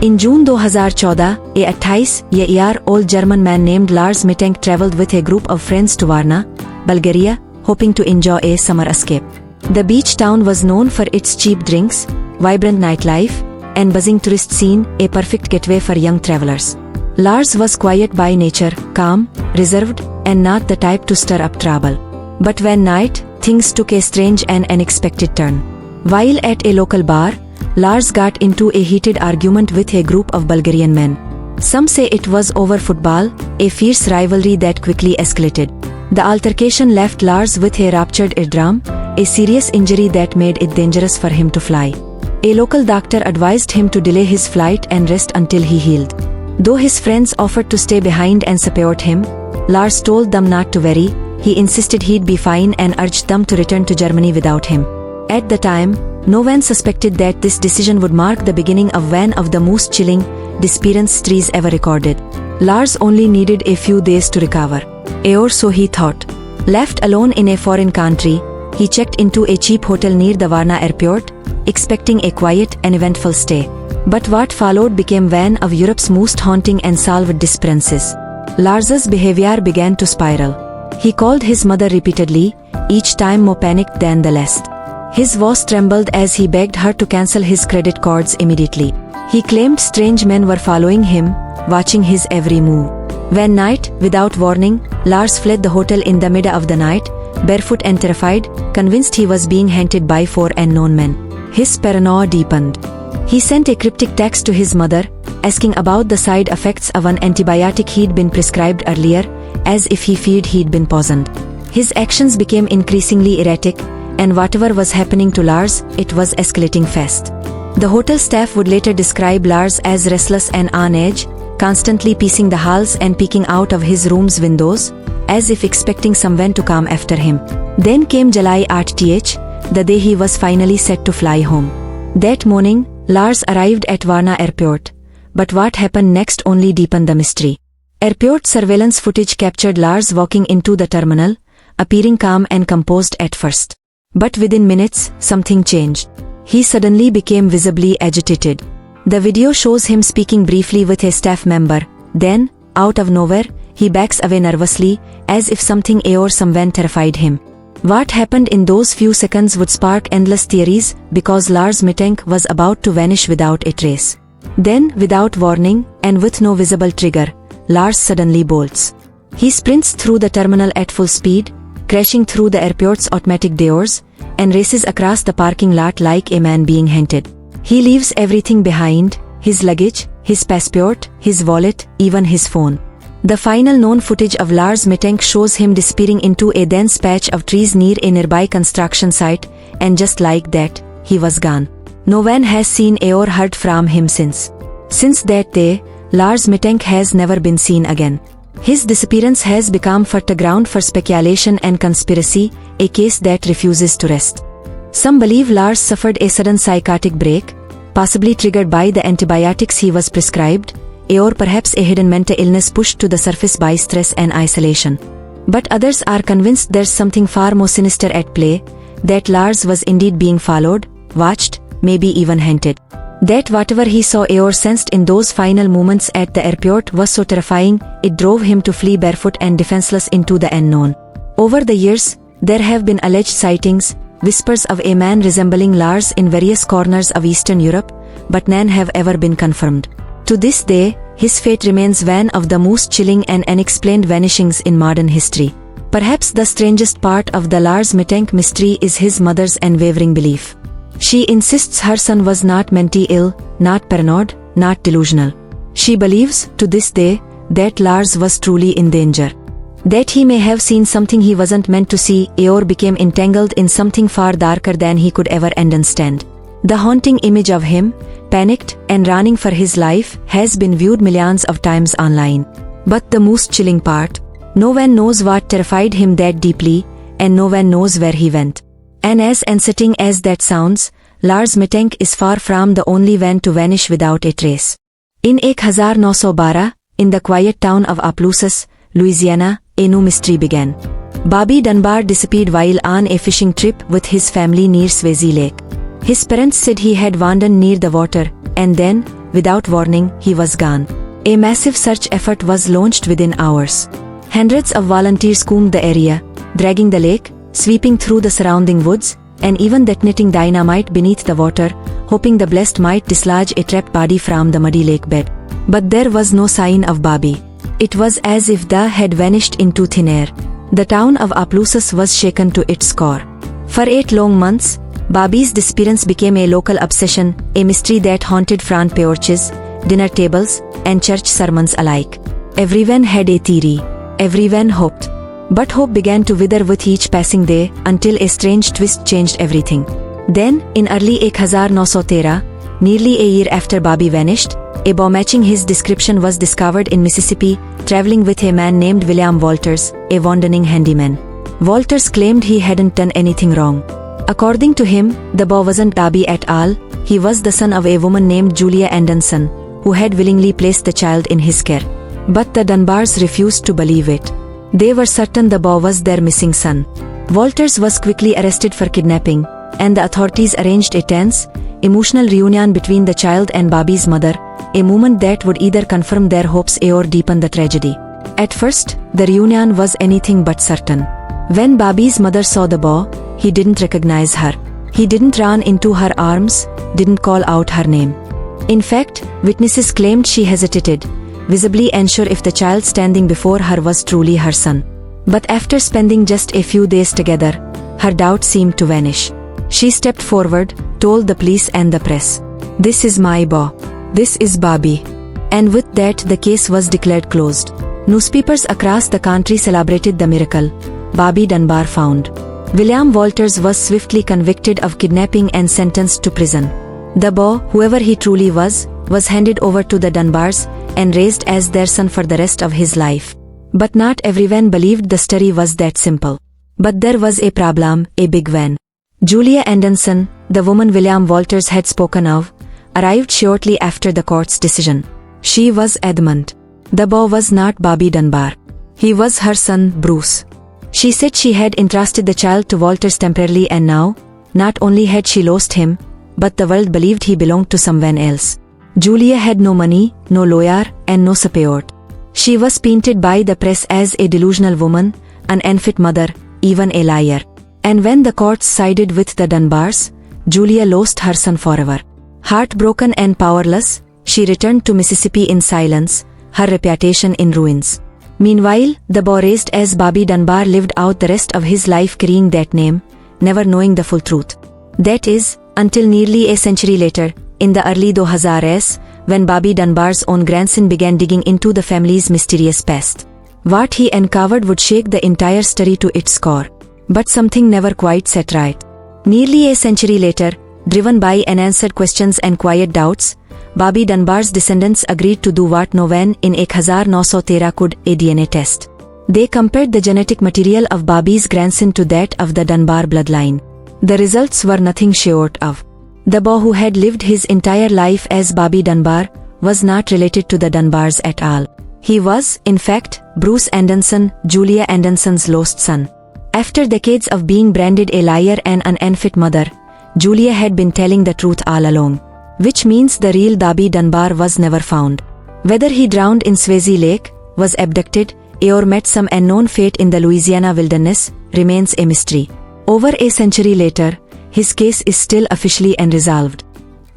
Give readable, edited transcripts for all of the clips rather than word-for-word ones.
In June 2014, a 28-year-old German man named Lars Mittank traveled with a group of friends to Varna, Bulgaria, hoping to enjoy a summer escape. The beach town was known for its cheap drinks, vibrant nightlife, and buzzing tourist scene, a perfect getaway for young travelers. Lars was quiet by nature, calm, reserved, and not the type to stir up trouble. But one night, things took a strange and unexpected turn. While at a local bar, Lars got into a heated argument with a group of Bulgarian men. Some say it was over football, a fierce rivalry that quickly escalated. The altercation left Lars with a ruptured eardrum, a serious injury that made it dangerous for him to fly. A local doctor advised him to delay his flight and rest until he healed. Though his friends offered to stay behind and support him, Lars told them not to worry. He insisted he'd be fine and urged them to return to Germany without him. At the time, no one suspected that this decision would mark the beginning of one of the most chilling disappearance stories ever recorded. Lars only needed a few days to recover. Or so he thought. Left alone in a foreign country, he checked into a cheap hotel near the Varna Airport, expecting a quiet and eventful stay. But what followed became one of Europe's most haunting and solved disappearances. Lars's behavior began to spiral. He called his mother repeatedly, each time more panicked than the last. His voice trembled as he begged her to cancel his credit cards immediately. He claimed strange men were following him, watching his every move. One night, without warning, Lars fled the hotel in the middle of the night, barefoot and terrified, convinced he was being hunted by 4 unknown men. His paranoia deepened. He sent a cryptic text to his mother, asking about the side effects of an antibiotic he'd been prescribed earlier, as if he feared he'd been poisoned. His actions became increasingly erratic, and whatever was happening to Lars, it was escalating fast. The hotel staff would later describe Lars as restless and on edge, constantly pacing the halls and peeking out of his room's windows, as if expecting someone to come after him. Then came July 8th, the day he was finally set to fly home. That morning, Lars arrived at Varna Airport. But what happened next only deepened the mystery. Airport surveillance footage captured Lars walking into the terminal, appearing calm and composed at first. But within minutes, something changed. He suddenly became visibly agitated. The video shows him speaking briefly with a staff member. Then, out of nowhere, he backs away nervously, as if something or someone terrified him. What happened in those few seconds would spark endless theories, because Lars Mittank was about to vanish without a trace. Then, without warning, and with no visible trigger, Lars suddenly bolts. He sprints through the terminal at full speed, crashing through the airport's automatic doors, and races across the parking lot like a man being hunted. He leaves everything behind: his luggage, his passport, his wallet, even his phone. The final known footage of Lars Mittank shows him disappearing into a dense patch of trees near a nearby construction site, and just like that, he was gone. No one has seen or heard from him since. Since that day, Lars Mittank has never been seen again. His disappearance has become fertile ground for speculation and conspiracy, a case that refuses to rest. Some believe Lars suffered a sudden psychotic break, possibly triggered by the antibiotics he was prescribed, or perhaps a hidden mental illness pushed to the surface by stress and isolation. But others are convinced there's something far more sinister at play, that Lars was indeed being followed, watched, maybe even hunted. That whatever he saw or sensed in those final moments at the airport was so terrifying, it drove him to flee barefoot and defenseless into the unknown. Over the years, there have been alleged sightings, whispers of a man resembling Lars in various corners of Eastern Europe, but none have ever been confirmed. To this day, his fate remains one of the most chilling and unexplained vanishings in modern history. Perhaps the strangest part of the Lars Mittank mystery is his mother's unwavering belief. She insists her son was not mentally ill, not paranoid, not delusional. She believes, to this day, that Lars was truly in danger. That he may have seen something he wasn't meant to see, or became entangled in something far darker than he could ever understand. The haunting image of him, panicked and running for his life, has been viewed millions of times online. But the most chilling part, no one knows what terrified him that deeply, and no one knows where he went. And as unsettling as that sounds, Lars Mittank is far from the only one to vanish without a trace. In 1912, in the quiet town of Opelousas, Louisiana, a new mystery began. Bobby Dunbar disappeared while on a fishing trip with his family near Swayze Lake. His parents said he had wandered near the water, and then, without warning, he was gone. A massive search effort was launched within hours. Hundreds of volunteers combed the area, dragging the lake, sweeping through the surrounding woods, and even detonating dynamite beneath the water, hoping the blessed might dislodge a trapped body from the muddy lake bed. But there was no sign of Bobby. It was as if the had vanished into thin air. The town of Opelousas was shaken to its core. For 8 long months, Bobby's disappearance became a local obsession, a mystery that haunted front porches, dinner tables, and church sermons alike. Everyone had a theory. Everyone hoped. But hope began to wither with each passing day until a strange twist changed everything. Then, in early 1913, nearly a year after Bobby vanished, a boy matching his description was discovered in Mississippi, traveling with a man named William Walters, a wandering handyman. Walters claimed he hadn't done anything wrong. According to him, the boy wasn't Bobby at all. He was the son of a woman named Julia Anderson, who had willingly placed the child in his care. But the Dunbars refused to believe it. They were certain the boy was their missing son. Walters was quickly arrested for kidnapping, and the authorities arranged a tense, emotional reunion between the child and Bobby's mother, a moment that would either confirm their hopes or deepen the tragedy. At first, the reunion was anything but certain. When Bobby's mother saw the boy, he didn't recognize her. He didn't run into her arms, didn't call out her name. In fact, witnesses claimed she hesitated, visibly unsure if the child standing before her was truly her son. But after spending just a few days together, her doubt seemed to vanish. She stepped forward, told the police and the press, "This is my boy. This is Bobby." And with that, the case was declared closed. Newspapers across the country celebrated the miracle. Bobby Dunbar found. William Walters was swiftly convicted of kidnapping and sentenced to prison. The boy, whoever he truly was handed over to the Dunbars and raised as their son for the rest of his life. But not everyone believed the story was that simple. But there was a problem, a big one. Julia Anderson, the woman William Walters had spoken of, arrived shortly after the court's decision. She was adamant. The boy was not Bobby Dunbar. He was her son, Bruce. She said she had entrusted the child to Walters temporarily, and now, not only had she lost him, but the world believed he belonged to someone else. Julia had no money, no lawyer, and no support. She was painted by the press as a delusional woman, an unfit mother, even a liar. And when the courts sided with the Dunbars, Julia lost her son forever. Heartbroken and powerless, she returned to Mississippi in silence, her reputation in ruins. Meanwhile, the boy raised as Bobby Dunbar lived out the rest of his life carrying that name, never knowing the full truth. That is, until nearly a century later, in the early 2000s, when Bobby Dunbar's own grandson began digging into the family's mysterious past. What he uncovered would shake the entire story to its core. But something never quite sat right. Nearly a century later, driven by unanswered questions and quiet doubts, Bobby Dunbar's descendants agreed to do what no one in 1913 could, a DNA test. They compared the genetic material of Bobby's grandson to that of the Dunbar bloodline. The results were nothing short of. The boy who had lived his entire life as Bobby Dunbar was not related to the Dunbars at all. He was, in fact, Bruce Anderson, Julia Anderson's lost son. After decades of being branded a liar and an unfit mother, Julia had been telling the truth all along. Which means the real Bobby Dunbar was never found. Whether he drowned in Swayze Lake, was abducted, or met some unknown fate in the Louisiana wilderness, remains a mystery. Over a century later, his case is still officially unresolved.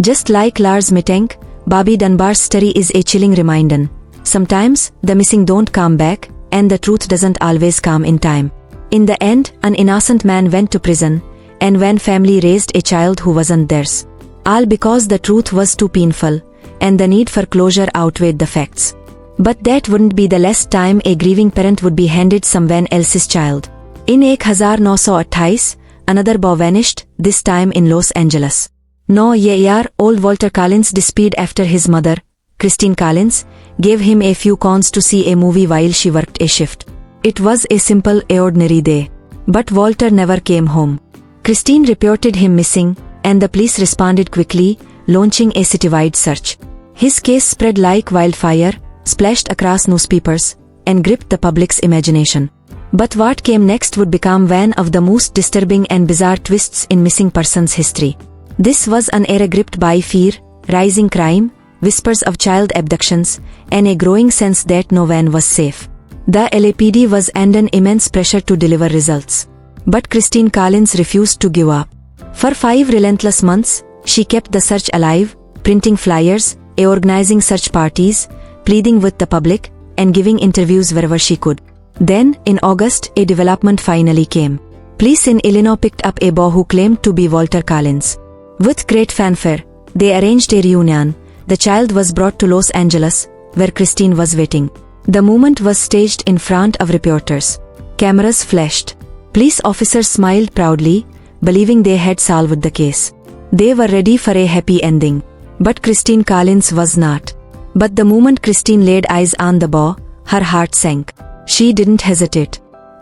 Just like Lars Mittank, Bobby Dunbar's story is a chilling reminder. Sometimes, the missing don't come back, and the truth doesn't always come in time. In the end, an innocent man went to prison, and one family raised a child who wasn't theirs. All because the truth was too painful, and the need for closure outweighed the facts. But that wouldn't be the last time a grieving parent would be handed someone else's child. In 1928, another boy vanished, this time in Los Angeles. 9-year-old Walter Collins disappeared after his mother, Christine Collins, gave him a few coins to see a movie while she worked a shift. It was a simple, ordinary day. But Walter never came home. Christine reported him missing, and the police responded quickly, launching a citywide search. His case spread like wildfire, splashed across newspapers, and gripped the public's imagination. But what came next would become one of the most disturbing and bizarre twists in missing persons history. This was an era gripped by fear, rising crime, whispers of child abductions, and a growing sense that no van was safe. The LAPD was under immense pressure to deliver results. But Christine Collins refused to give up. For 5 relentless months, she kept the search alive, printing flyers, organizing search parties, pleading with the public, and giving interviews wherever she could. Then, in August, a development finally came. Police in Illinois picked up a boy who claimed to be Walter Collins. With great fanfare, they arranged a reunion. The child was brought to Los Angeles, where Christine was waiting. The moment was staged in front of reporters. Cameras flashed. Police officers smiled proudly, believing they had solved the case. They were ready for a happy ending. But Christine Collins was not. But the moment Christine laid eyes on the boy, her heart sank. She didn't hesitate.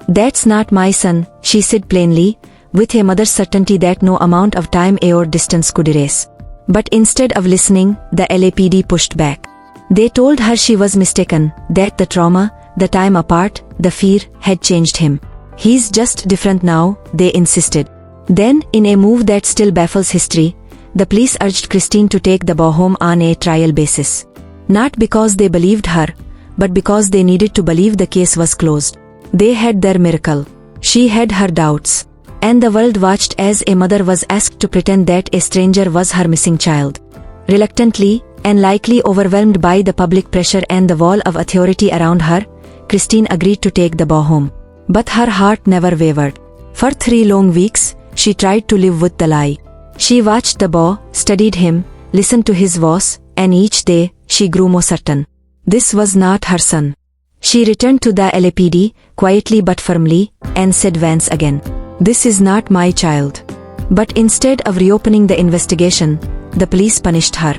"That's not my son," she said plainly, with a mother's certainty that no amount of time or distance could erase. But instead of listening, the LAPD pushed back. They told her she was mistaken, that the trauma, the time apart, the fear, had changed him. "He's just different now," they insisted. Then, in a move that still baffles history, the police urged Christine to take the boy home on a trial basis. Not because they believed her, but because they needed to believe the case was closed. They had their miracle. She had her doubts. And the world watched as a mother was asked to pretend that a stranger was her missing child. Reluctantly, and likely overwhelmed by the public pressure and the wall of authority around her, Christine agreed to take the boy home. But her heart never wavered. For 3 long weeks, she tried to live with the lie. She watched the boy, studied him, listened to his voice, and each day, she grew more certain. This was not her son. She returned to the LAPD, quietly but firmly, and said once again, "This is not my child." But instead of reopening the investigation, the police punished her.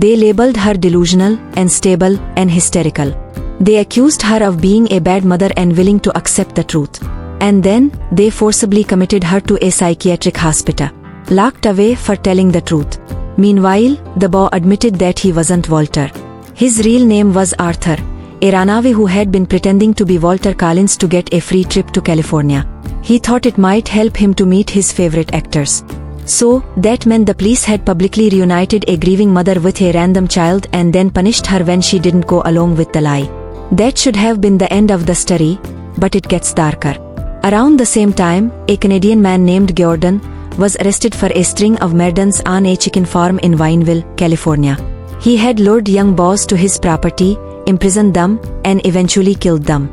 They labeled her delusional, unstable, and hysterical. They accused her of being a bad mother and willing to accept the truth. And then, they forcibly committed her to a psychiatric hospital, locked away for telling the truth. Meanwhile, the boy admitted that he wasn't Walter. His real name was Arthur, a runaway who had been pretending to be Walter Collins to get a free trip to California. He thought it might help him to meet his favorite actors. So, that meant the police had publicly reunited a grieving mother with a random child and then punished her when she didn't go along with the lie. That should have been the end of the story, but it gets darker. Around the same time, a Canadian man named Gordon was arrested for a string of murders on a chicken farm in Wineville, California. He had lured young boys to his property, imprisoned them, and eventually killed them.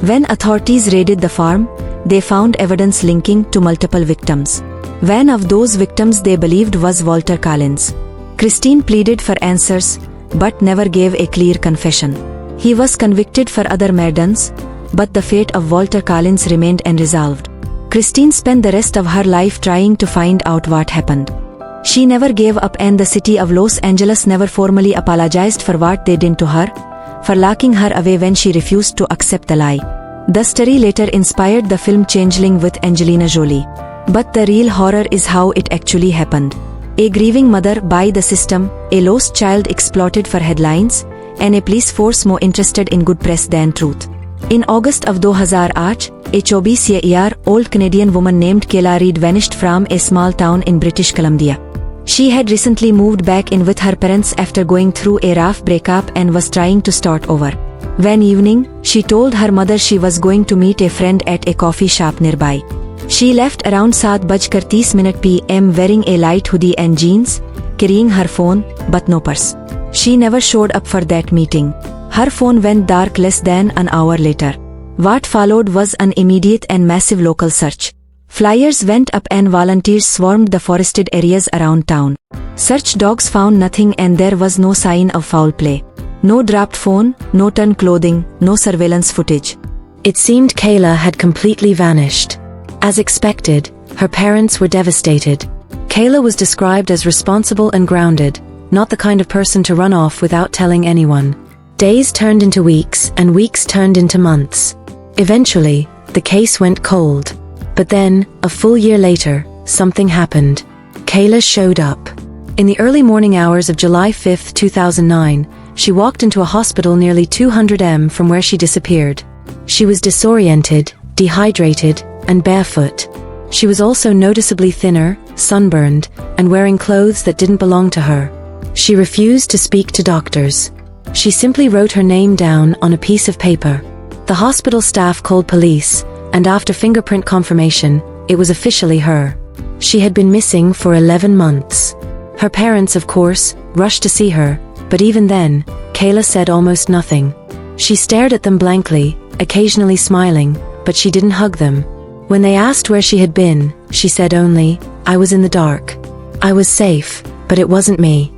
When authorities raided the farm, they found evidence linking to multiple victims. One of those victims they believed was Walter Collins. Christine pleaded for answers, but never gave a clear confession. He was convicted for other murders, but the fate of Walter Collins remained unresolved. Christine spent the rest of her life trying to find out what happened. She never gave up, and the city of Los Angeles never formally apologized for what they did to her, for locking her away when she refused to accept the lie. The story later inspired the film Changeling with Angelina Jolie. But the real horror is how it actually happened. A grieving mother by the system, a lost child exploited for headlines, and a police force more interested in good press than truth. In August of 2008, a 24-year-old Canadian woman named Kayla Reid vanished from a small town in British Columbia. She had recently moved back in with her parents after going through a rough breakup and was trying to start over. One evening, she told her mother she was going to meet a friend at a coffee shop nearby. She left around 7:30 p.m. wearing a light hoodie and jeans, carrying her phone, but no purse. She never showed up for that meeting. Her phone went dark less than an hour later. What followed was an immediate and massive local search. Flyers went up and volunteers swarmed the forested areas around town. Search dogs found nothing, and there was no sign of foul play. No dropped phone, no torn clothing, no surveillance footage. It seemed Kayla had completely vanished. As expected, her parents were devastated. Kayla was described as responsible and grounded, not the kind of person to run off without telling anyone. Days turned into weeks, and weeks turned into months. Eventually, the case went cold. But then, a full year later, something happened. Kayla showed up. In the early morning hours of July 5, 2009, she walked into a hospital nearly 200 m from where she disappeared. She was disoriented, dehydrated, and barefoot. She was also noticeably thinner, sunburned, and wearing clothes that didn't belong to her. She refused to speak to doctors. She simply wrote her name down on a piece of paper. The hospital staff called police, and after fingerprint confirmation, it was officially her. She had been missing for 11 months. Her parents, of course, rushed to see her, but even then, Kayla said almost nothing. She stared at them blankly, occasionally smiling, but she didn't hug them. When they asked where she had been, she said only, "I was in the dark. I was safe, but it wasn't me."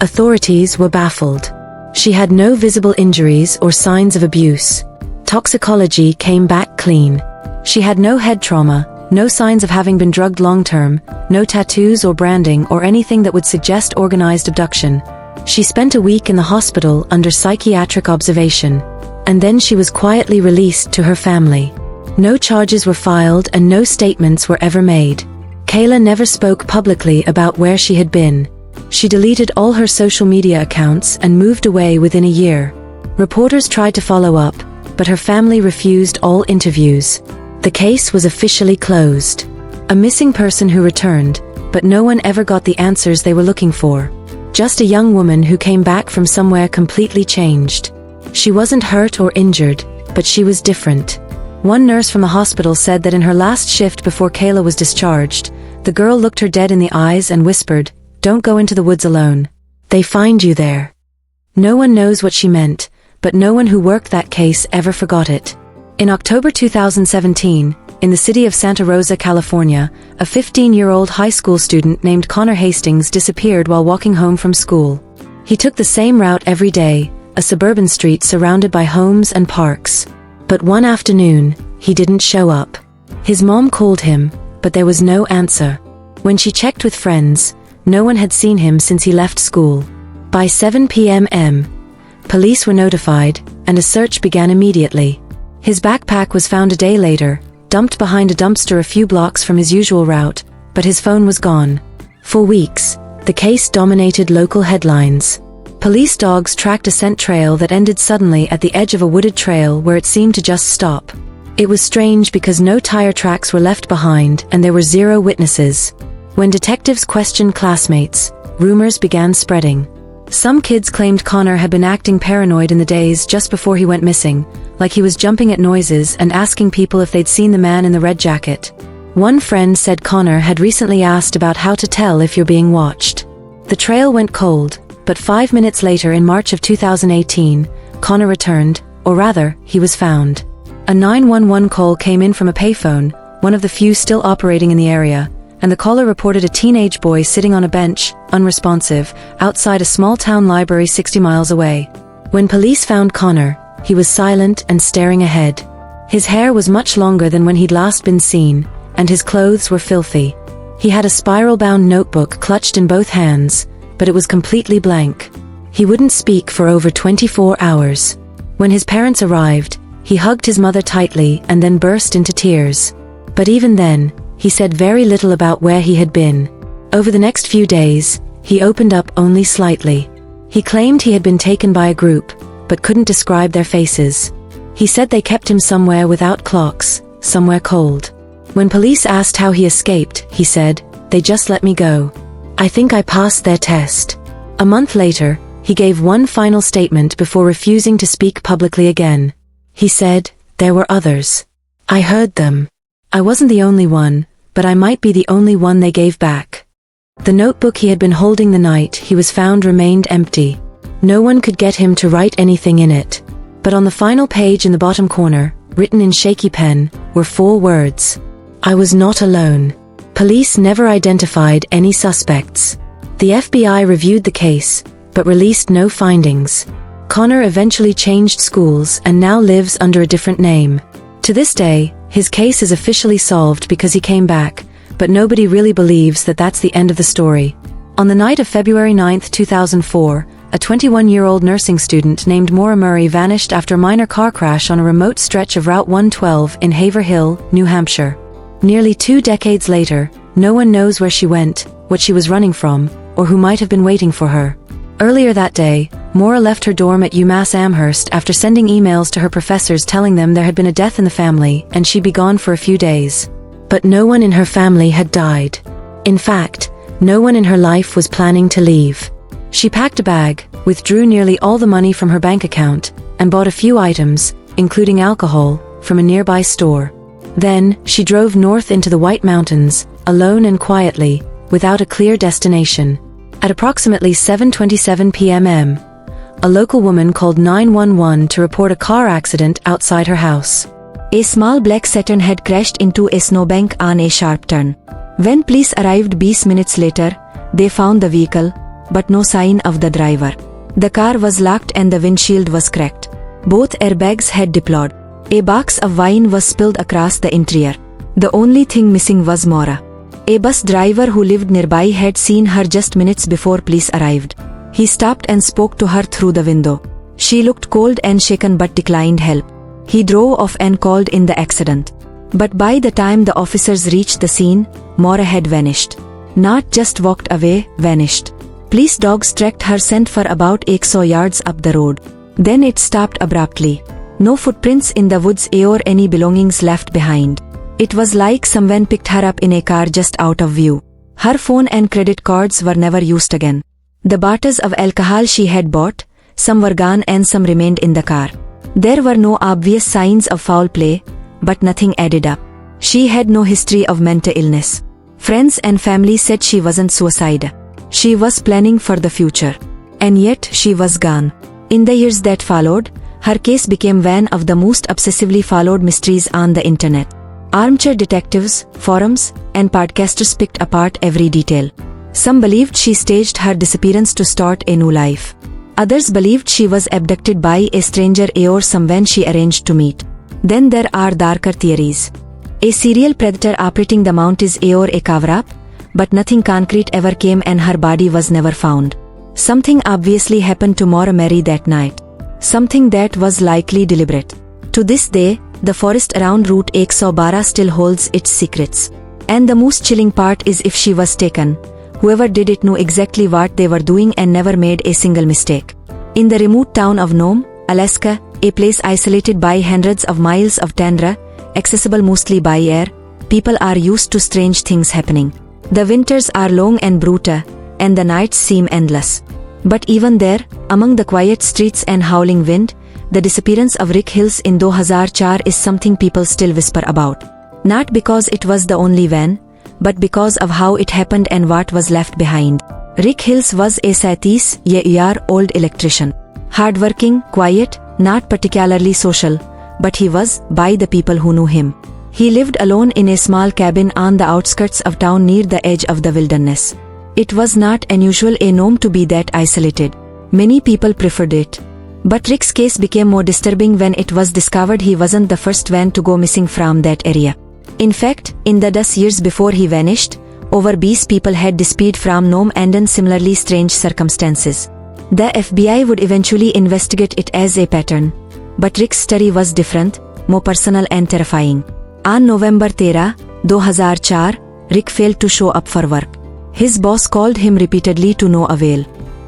Authorities were baffled. She had no visible injuries or signs of abuse. Toxicology came back clean. She had no head trauma, no signs of having been drugged long-term, no tattoos or branding or anything that would suggest organized abduction. She spent a week in the hospital under psychiatric observation, and then she was quietly released to her family. No charges were filed and no statements were ever made. Kayla never spoke publicly about where she had been. She deleted all her social media accounts and moved away within a year. Reporters tried to follow up, but her family refused all interviews. The case was officially closed. A missing person who returned, but no one ever got the answers they were looking for. Just a young woman who came back from somewhere completely changed. She wasn't hurt or injured, but she was different. One nurse from the hospital said that in her last shift before Kayla was discharged, the girl looked her dead in the eyes and whispered, "Don't go into the woods alone. They find you there." No one knows what she meant, but no one who worked that case ever forgot it. In October 2017, in the city of Santa Rosa, California, a 15-year-old high school student named Connor Hastings disappeared while walking home from school. He took the same route every day, a suburban street surrounded by homes and parks. But one afternoon, he didn't show up. His mom called him, but there was no answer. When she checked with friends, no one had seen him since he left school. By 7 p.m., police were notified, and a search began immediately. His backpack was found a day later, dumped behind a dumpster a few blocks from his usual route, but his phone was gone. For weeks, the case dominated local headlines. Police dogs tracked a scent trail that ended suddenly at the edge of a wooded trail where it seemed to just stop. It was strange because no tire tracks were left behind and there were zero witnesses. When detectives questioned classmates, rumors began spreading. Some kids claimed Connor had been acting paranoid in the days just before he went missing, like he was jumping at noises and asking people if they'd seen the man in the red jacket. One friend said Connor had recently asked about how to tell if you're being watched. The trail went cold, but 5 minutes later in March of 2018, Connor returned, or rather, he was found. A 911 call came in from a payphone, one of the few still operating in the area, and the caller reported a teenage boy sitting on a bench, unresponsive, outside a small-town library 60 miles away. When police found Connor, he was silent and staring ahead. His hair was much longer than when he'd last been seen, and his clothes were filthy. He had a spiral-bound notebook clutched in both hands, but it was completely blank. He wouldn't speak for over 24 hours. When his parents arrived, he hugged his mother tightly and then burst into tears. But even then, he said very little about where he had been. Over the next few days, he opened up only slightly. He claimed he had been taken by a group, but couldn't describe their faces. He said they kept him somewhere without clocks, somewhere cold. When police asked how he escaped, he said, "They just let me go. I think I passed their test." A month later, he gave one final statement before refusing to speak publicly again. He said, "There were others. I heard them. I wasn't the only one, but I might be the only one they gave back." The notebook he had been holding the night he was found remained empty. No one could get him to write anything in it. But on the final page in the bottom corner, written in shaky pen, were 4 words. "I was not alone." Police never identified any suspects. The FBI reviewed the case, but released no findings. Connor eventually changed schools and now lives under a different name. To this day, his case is officially solved because he came back, but nobody really believes that that's the end of the story. On the night of February 9, 2004, a 21-year-old nursing student named Maura Murray vanished after a minor car crash on a remote stretch of Route 112 in Haverhill, New Hampshire. Nearly 2 decades later, no one knows where she went, what she was running from, or who might have been waiting for her. Earlier that day, Maura left her dorm at UMass Amherst after sending emails to her professors telling them there had been a death in the family and she'd be gone for a few days. But no one in her family had died. In fact, no one in her life was planning to leave. She packed a bag, withdrew nearly all the money from her bank account, and bought a few items, including alcohol, from a nearby store. Then, she drove north into the White Mountains, alone and quietly, without a clear destination. At approximately 7:27 p.m, a local woman called 911 to report a car accident outside her house. A small black Saturn had crashed into a snowbank on a sharp turn. When police arrived 20 minutes later, they found the vehicle, but no sign of the driver. The car was locked and the windshield was cracked. Both airbags had deployed. A box of wine was spilled across the interior. The only thing missing was Maura. A bus driver who lived nearby had seen her just minutes before police arrived. He stopped and spoke to her through the window. She looked cold and shaken but declined help. He drove off and called in the accident. But by the time the officers reached the scene, Maura had vanished. Not just walked away, vanished. Police dogs tracked her scent for about 100 yards up the road. Then it stopped abruptly. No footprints in the woods or any belongings left behind. It was like someone picked her up in a car just out of view. Her phone and credit cards were never used again. The bottles of alcohol she had bought, some were gone and some remained in the car. There were no obvious signs of foul play, but nothing added up. She had no history of mental illness. Friends and family said she wasn't suicidal. She was planning for the future. And yet she was gone. In the years that followed, her case became one of the most obsessively followed mysteries on the internet. Armchair detectives, forums, and podcasters picked apart every detail. Some believed she staged her disappearance to start a new life. Others believed she was abducted by a stranger or someone she arranged to meet. Then there are darker theories. A serial predator operating the mountains or a cover-up, but nothing concrete ever came and her body was never found. Something obviously happened to Maura Mary that night. Something that was likely deliberate. To this day, the forest around Route 112 still holds its secrets. And the most chilling part is if she was taken, whoever did it knew exactly what they were doing and never made a single mistake. In the remote town of Nome, Alaska, a place isolated by hundreds of miles of tundra, accessible mostly by air, people are used to strange things happening. The winters are long and brutal, and the nights seem endless. But even there, among the quiet streets and howling wind, the disappearance of Rick Hills in 2004 is something people still whisper about. Not because it was the only one, but because of how it happened and what was left behind. Rick Hills was a 30-year-old electrician. Hardworking, quiet, not particularly social, but he was, by the people who knew him. He lived alone in a small cabin on the outskirts of town near the edge of the wilderness. It was not unusual a Nome to be that isolated. Many people preferred it. But Rick's case became more disturbing when it was discovered he wasn't the first one to go missing from that area. In fact, in the 10 years before he vanished, over 20 people had disappeared from Nome under similarly strange circumstances. The FBI would eventually investigate it as a pattern. But Rick's story was different, more personal and terrifying. On November 13, 2004, Rick failed to show up for work. His boss called him repeatedly to no avail.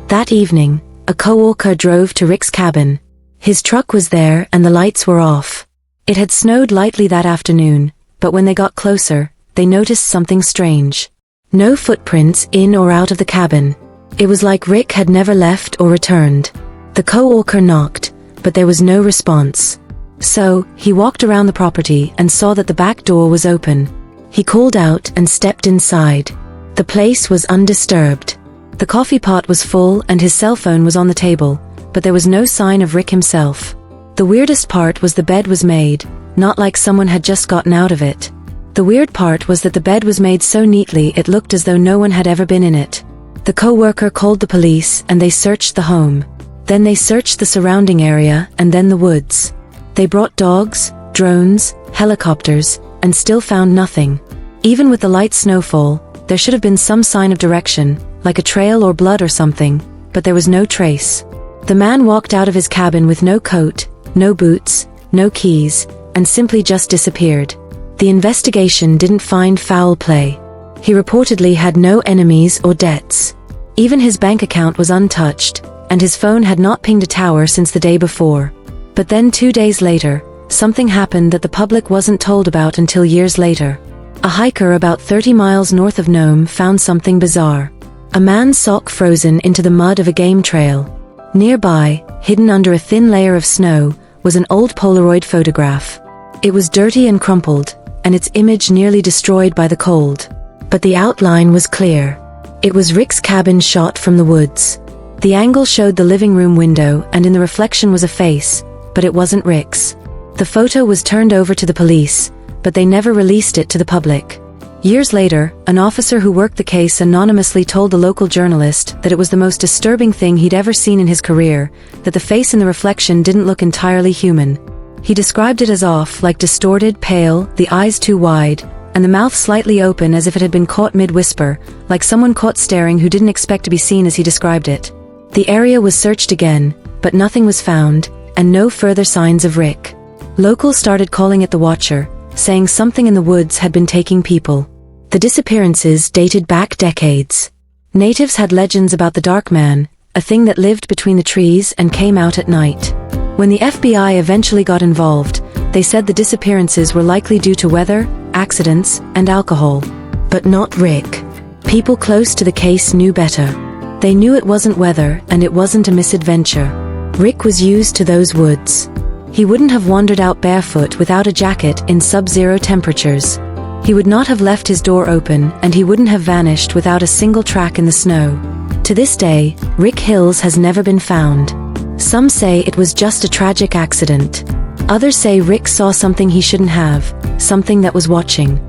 That evening, a coworker drove to Rick's cabin. His truck was there and the lights were off. It had snowed lightly that afternoon, but when they got closer, they noticed something strange. No footprints in or out of the cabin. It was like Rick had never left or returned. The coworker knocked, but there was no response. So, he walked around the property and saw that the back door was open. He called out and stepped inside. The place was undisturbed. The coffee pot was full and his cell phone was on the table, but there was no sign of Rick himself. The weirdest part was the bed was made, not like someone had just gotten out of it. The weird part was that the bed was made so neatly it looked as though no one had ever been in it. The coworker called the police and they searched the home. Then they searched the surrounding area and then the woods. They brought dogs, drones, helicopters, and still found nothing. Even with the light snowfall, there should have been some sign of direction, like a trail or blood or something, but there was no trace. The man walked out of his cabin with no coat, no boots, no keys, and simply just disappeared. The investigation didn't find foul play. He reportedly had no enemies or debts. Even his bank account was untouched, and his phone had not pinged a tower since the day before. But then 2 days later, something happened that the public wasn't told about until years later. A hiker about 30 miles north of Nome found something bizarre. A man's sock frozen into the mud of a game trail. Nearby, hidden under a thin layer of snow, was an old Polaroid photograph. It was dirty and crumpled, and its image nearly destroyed by the cold. But the outline was clear. It was Rick's cabin shot from the woods. The angle showed the living room window, and in the reflection was a face, but it wasn't Rick's. The photo was turned over to the police, but they never released it to the public. Years later, an officer who worked the case anonymously told the local journalist that it was the most disturbing thing he'd ever seen in his career, that the face in the reflection didn't look entirely human. He described it as off, like distorted, pale, the eyes too wide, and the mouth slightly open as if it had been caught mid-whisper, like someone caught staring who didn't expect to be seen as he described it. The area was searched again, but nothing was found, and no further signs of Rick. Locals started calling it the Watcher, saying something in the woods had been taking people. The disappearances dated back decades. Natives had legends about the Dark Man, a thing that lived between the trees and came out at night. When the FBI eventually got involved, they said the disappearances were likely due to weather, accidents, and alcohol. But not Rick. People close to the case knew better. They knew it wasn't weather and it wasn't a misadventure. Rick was used to those woods. He wouldn't have wandered out barefoot without a jacket in sub-zero temperatures. He would not have left his door open, and he wouldn't have vanished without a single track in the snow. To this day, Rick Hills has never been found. Some say it was just a tragic accident. Others say Rick saw something he shouldn't have, something that was watching.